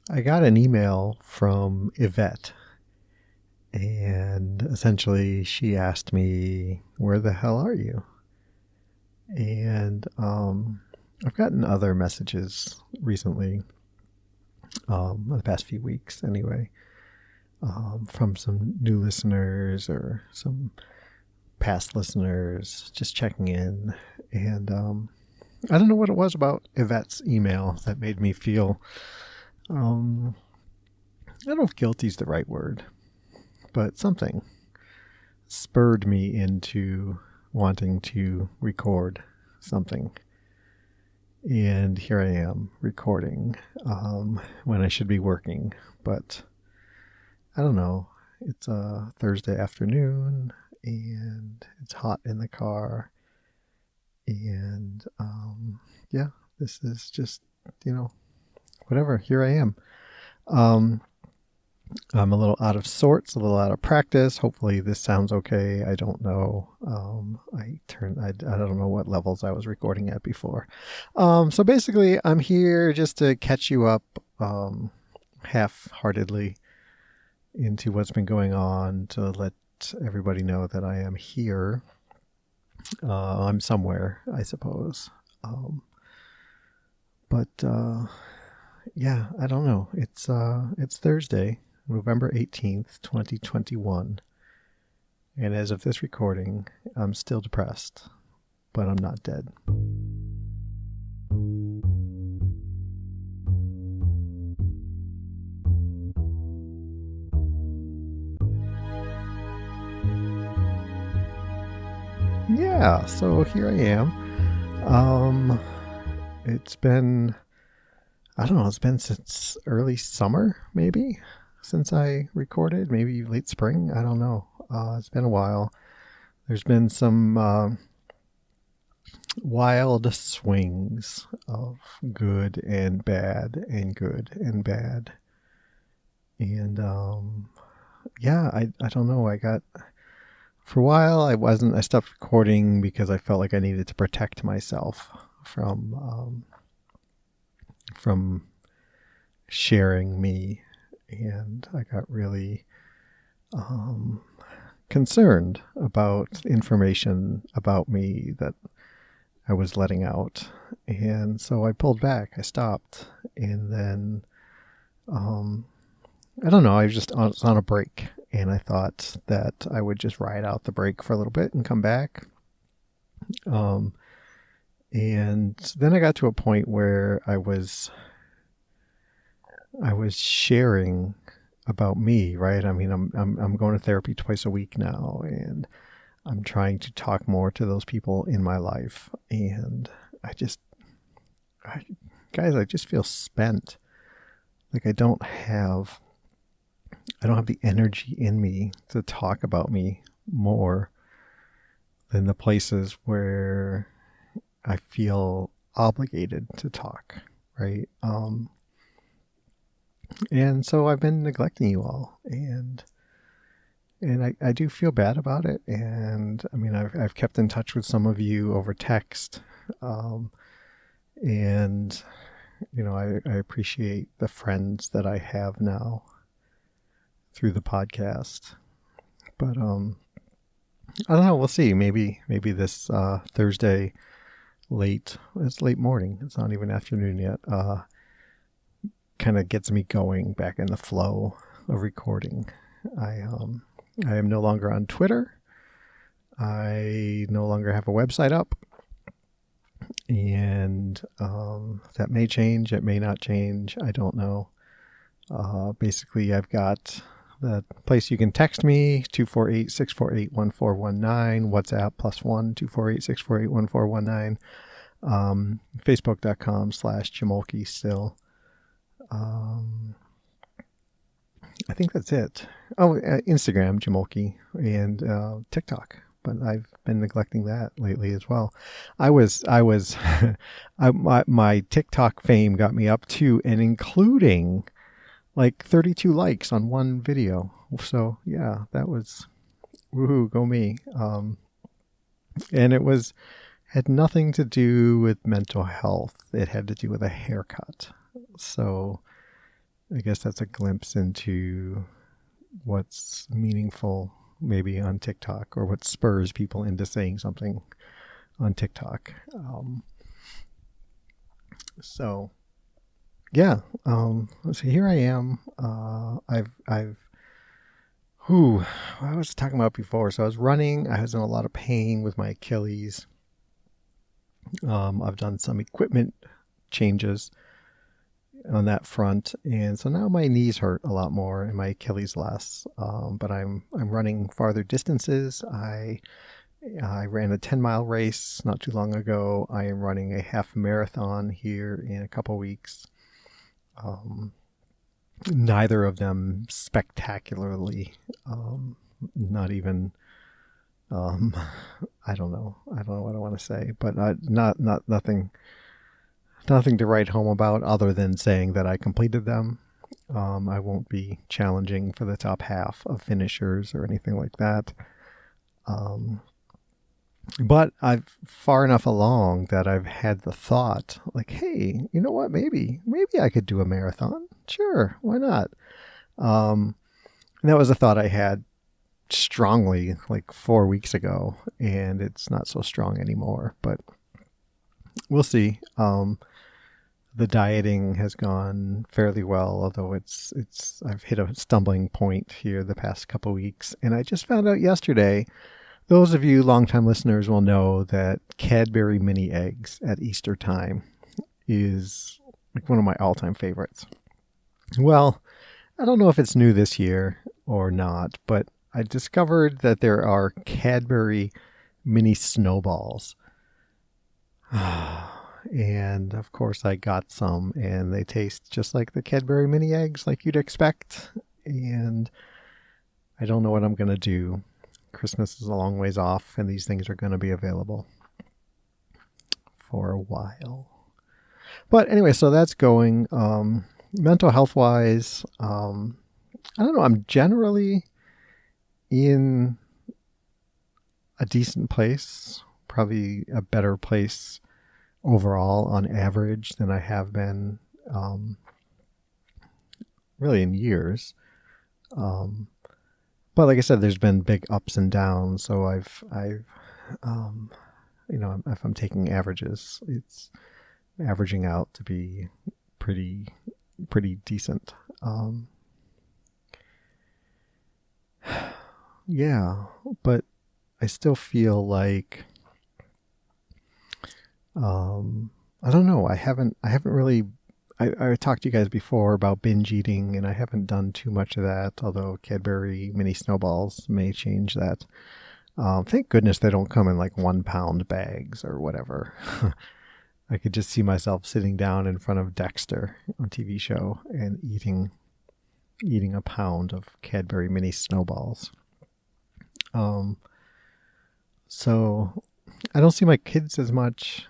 I got an email from Yvette, and essentially she asked me, "Where the hell are you?" And I've gotten other messages recently, the past few weeks anyway, from some new listeners or some past listeners just checking in. And I don't know what it was about Yvette's email that made me feel, I don't know if guilty is the right word, but something spurred me into wanting to record something. And here I am recording when I should be working. But I don't know. It's a Thursday afternoon and it's hot in the car. And yeah, this is just, whatever. Here I am. I'm a little out of sorts, a little out of practice. Hopefully this sounds okay. I don't know. I don't know what levels I was recording at before. So basically I'm here just to catch you up, half-heartedly into what's been going on, to let everybody know that I am here. I'm somewhere, I suppose. But yeah, I don't know. It's Thursday, November 18th, 2021. And as of this recording, I'm still depressed, but I'm not dead. Yeah, so here I am. It's been, I don't know, it's been since early summer, maybe, since I recorded, maybe late spring. I don't know. It's been a while. There's been some wild swings of good and bad and good and bad. And yeah, I don't know. For a while, I stopped recording because I felt like I needed to protect myself from sharing me. And I got really concerned about information about me that I was letting out. And so I pulled back. I stopped. And then, I don't know, I was on a break. And I thought that I would just ride out the break for a little bit and come back. And then I got to a point where I was sharing about me, right? I mean, I'm going to therapy twice a week now, and I'm trying to talk more to those people in my life. And guys, I just feel spent. Like I don't have the energy in me to talk about me more than the places where I feel obligated to talk, right? And so I've been neglecting you all, and I do feel bad about it. And I mean, I've kept in touch with some of you over text, and I appreciate the friends that I have now through the podcast. But I don't know. We'll see. Maybe this Thursday it's late morning. It's not even afternoon yet. Kind of gets me going back in the flow of recording. I am no longer on Twitter. I no longer have a website up. And that may change. It may not change. I don't know. Basically, I've got the place you can text me, 248-648-1419, WhatsApp +1 248-648-1419, Facebook.com/Jamolke still. I think that's it. Oh, Instagram, Jamolke, and TikTok. But I've been neglecting that lately as well. My TikTok fame got me up to and including like 32 likes on one video. So yeah, that was woohoo, go me. And it had nothing to do with mental health. It had to do with a haircut. So I guess that's a glimpse into what's meaningful maybe on TikTok, or what spurs people into saying something on TikTok. So yeah, so here I am. I was talking about before. So I was running. I was in a lot of pain with my Achilles. I've done some equipment changes on that front, and so now my knees hurt a lot more and my Achilles less. But I'm running farther distances. I ran a 10-mile race not too long ago. I am running a half marathon here in a couple weeks. Neither of them spectacularly. Not even. I don't know. I don't know what I want to say, but nothing to write home about other than saying that I completed them. I won't be challenging for the top half of finishers or anything like that. But I've far enough along that I've had the thought, like, hey, you know what? Maybe I could do a marathon. Sure, why not? And that was a thought I had strongly like 4 weeks ago, and it's not so strong anymore. But we'll see. The dieting has gone fairly well, although I've hit a stumbling point here the past couple weeks, and I just found out yesterday. Those of you longtime listeners will know that Cadbury mini eggs at Easter time is like one of my all-time favorites. Well, I don't know if it's new this year or not, but I discovered that there are Cadbury mini snowballs. And of course I got some, and they taste just like the Cadbury mini eggs like you'd expect. And I don't know what I'm going to do. Christmas is a long ways off, and these things are going to be available for a while. But anyway, so that's going. Mental health wise, I don't know. I'm generally in a decent place, probably a better place overall on average than I have been really in years. But like I said, there's been big ups and downs. So I've if I'm taking averages, it's averaging out to be pretty decent. Yeah, but I still feel like, I don't know. I haven't really. I talked to you guys before about binge eating, and I haven't done too much of that, although Cadbury mini snowballs may change that. Thank goodness they don't come in like 1 pound bags or whatever. I could just see myself sitting down in front of Dexter on TV show and eating a pound of Cadbury mini snowballs. So I don't see my kids as much.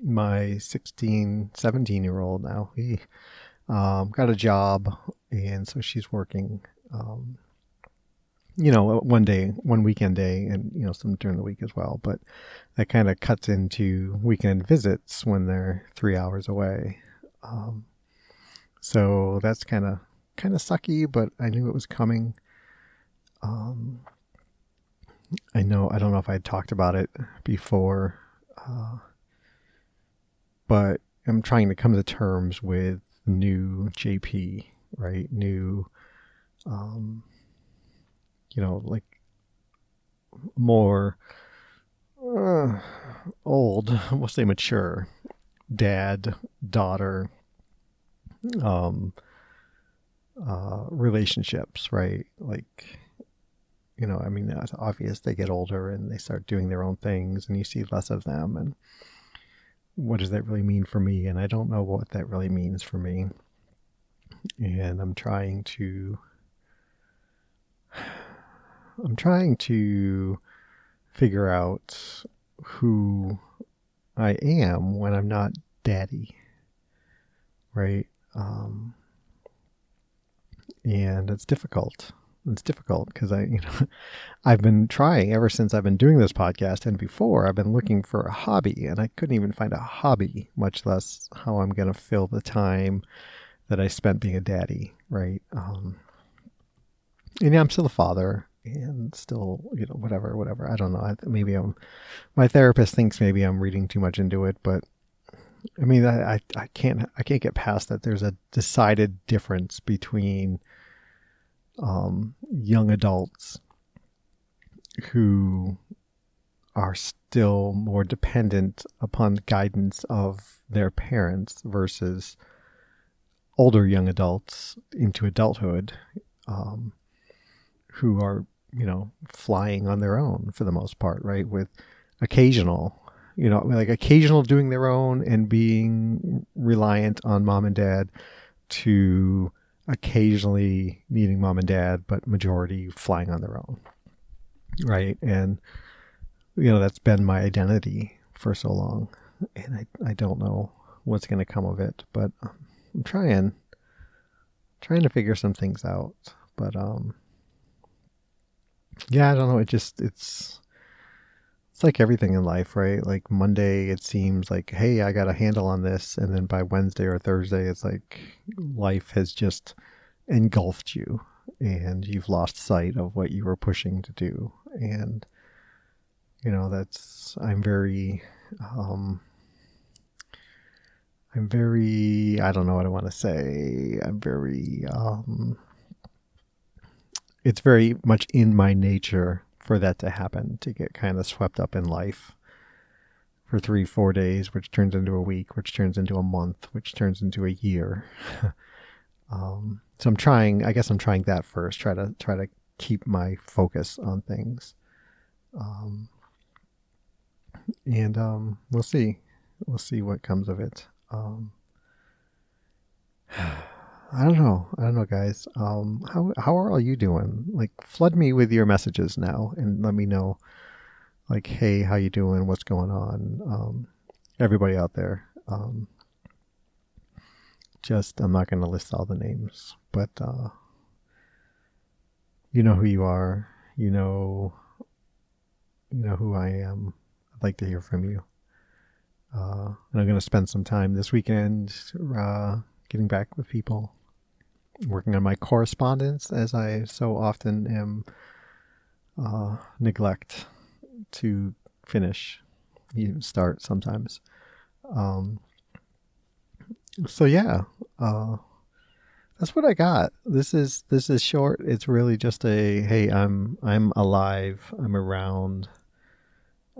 My 16, 17-year-old now, he got a job, and so she's working, one weekend day, and, some during the week as well. But that kind of cuts into weekend visits when they're 3 hours away. So that's kind of sucky, but I knew it was coming. I don't know if I had talked about it before, but I'm trying to come to terms with new JP, right? New, like more old, we'll say mature dad, daughter, relationships, right? Like, it's obvious they get older and they start doing their own things, and you see less of them. And what does that really mean for me? And I don't know what that really means for me. And I'm trying to figure out who I am when I'm not daddy, right? And it's difficult. It's difficult because I've been trying ever since I've been doing this podcast, and before I've been looking for a hobby, and I couldn't even find a hobby, much less how I'm going to fill the time that I spent being a daddy, right? And yeah, I'm still a father and still, whatever. I don't know. My therapist thinks maybe I'm reading too much into it, but I mean, I can't get past that. There's a decided difference between young adults who are still more dependent upon the guidance of their parents versus older young adults into adulthood, who are, flying on their own for the most part, right? With occasional, occasional doing their own and being reliant on mom and dad, to occasionally needing mom and dad, but majority flying on their own. Right. And, that's been my identity for so long. And I don't know what's going to come of it, but I'm trying to figure some things out. But, yeah, I don't know. It's like everything in life, right? Like Monday, it seems like, hey, I got a handle on this. And then by Wednesday or Thursday, it's like life has just engulfed you and you've lost sight of what you were pushing to do. And, I'm very, I don't know what I want to say. It's very much in my nature for that to happen, to get kind of swept up in life for 3-4 days, which turns into a week, which turns into a month, which turns into a year. So I'm trying that first, try to keep my focus on things. And we'll see what comes of it. I don't know, guys. How are all you doing? Like, flood me with your messages now and let me know, like, hey, how you doing? What's going on? Everybody out there. I'm not going to list all the names, but you know who you are. You know who I am. I'd like to hear from you. And I'm going to spend some time this weekend getting back with people, working on my correspondence, as I so often am neglect to finish, even start sometimes. So yeah, that's what I got. This is short. It's really just a, hey, I'm alive. I'm around.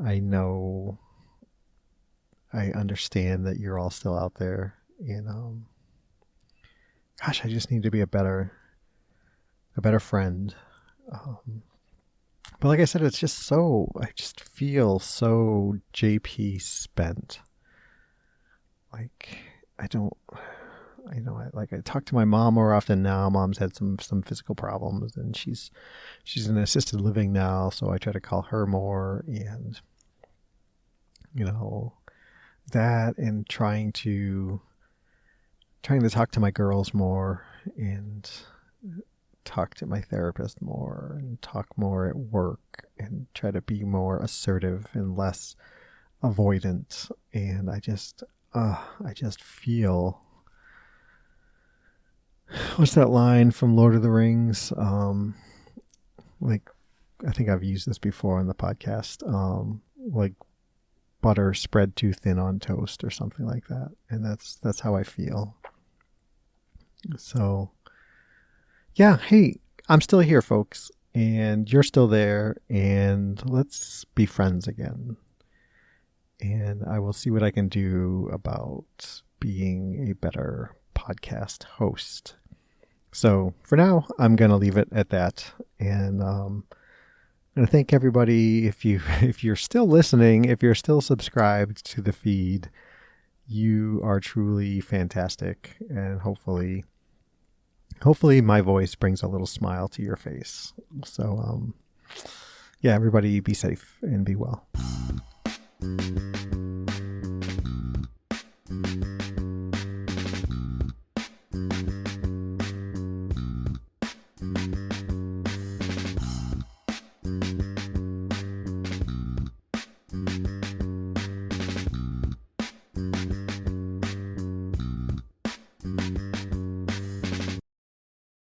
I know. I understand that you're all still out there, and gosh, I just need to be a better friend. But like I said, it's just I just feel so JP spent. Like, I talk to my mom more often now. Mom's had some physical problems, and she's in assisted living now, so I try to call her more, and that, and trying to talk to my girls more, and talk to my therapist more, and talk more at work, and try to be more assertive and less avoidant. And I just feel, what's that line from Lord of the Rings? Like, I think I've used this before on the podcast. Like butter spread too thin on toast, or something like that. And that's how I feel. So yeah, hey, I'm still here, folks, and you're still there, and let's be friends again. And I will see what I can do about being a better podcast host. So for now, I'm going to leave it at that. And I'm going to thank everybody. If you're still listening, if you're still subscribed to the feed, you are truly fantastic. And hopefully my voice brings a little smile to your face. So, yeah, everybody be safe and be well.